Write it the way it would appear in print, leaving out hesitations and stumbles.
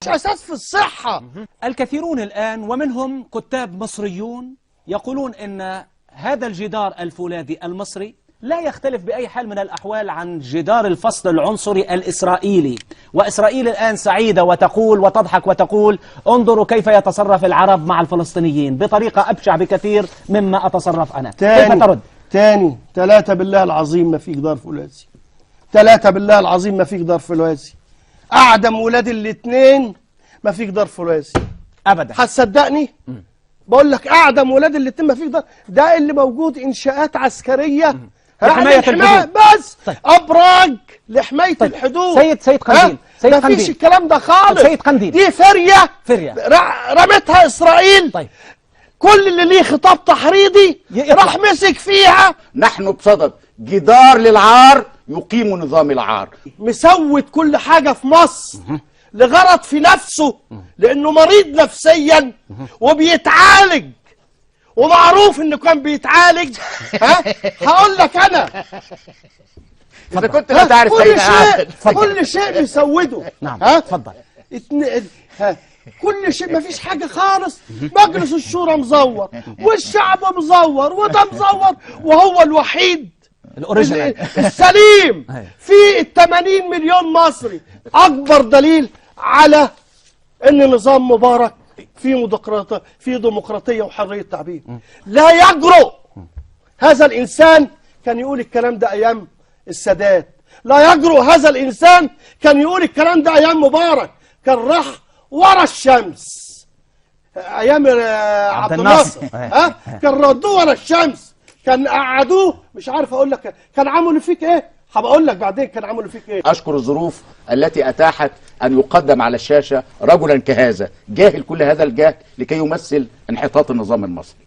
ملوش أساس في الصحة. الكثيرون الآن ومنهم كتاب مصريون يقولون إن هذا الجدار الفولاذي المصري لا يختلف بأي حال من الأحوال عن جدار الفصل العنصري الإسرائيلي، وإسرائيل الآن سعيدة وتقول وتضحك وتقول انظروا كيف يتصرف العرب مع الفلسطينيين بطريقة أبشع بكثير مما أتصرف أنا. كيف ترد؟ تاني 3 بالله العظيم ما في جدار فولاذي، 3 بالله العظيم ما في جدار فولاذي. أعدم ولاد الاثنين ما في جدار فولاذي أبدا. هتصدقني؟ بقول لك أعدم ولاد الاثنين ما في جدار، ده اللي موجود إنشاءات عسكرية لحماية الحدود بس. طيب. أبراج لحماية الحدود. سيد قنديل، ما فيش الكلام ده خالص. سيد قنديل، دي فرية رمتها إسرائيل. طيب. كل اللي ليه خطاب تحريضي راح مسك فيها. نحن بصدد جدار للعار يقيم نظام العار. مسوت كل حاجة في مصر لغرض في نفسه، لأنه مريض نفسيا وبيتعالج، ومعروف إنه كان بيتعالج. هقول لك أنا إذا كنت لا تعرف كل شيء بيسوده. نعم اتفضل. كل شيء، مفيش حاجة خالص. مجلس الشورى مزور والشعب مزور وده مزور، وهو الوحيد السليم في 80 مليون مصري. أكبر دليل على أن نظام مبارك في ديمقراطية وحرية تعبير. لا يجرؤ هذا الإنسان كان يقول الكلام ده أيام السادات، لا يجرؤ هذا الإنسان كان يقول الكلام ده أيام مبارك. كان راح ورا الشمس ايام عبد الناصر. كان ردوه ورا الشمس، كان قعدوه. مش عارف اقول لك كان عملوا فيك ايه، هبقول لك بعدين كان عملوا فيك ايه. اشكر الظروف التي اتاحت ان يقدم على الشاشه رجلا كهذا جاهل كل هذا الجهل لكي يمثل انحطاط النظام المصري.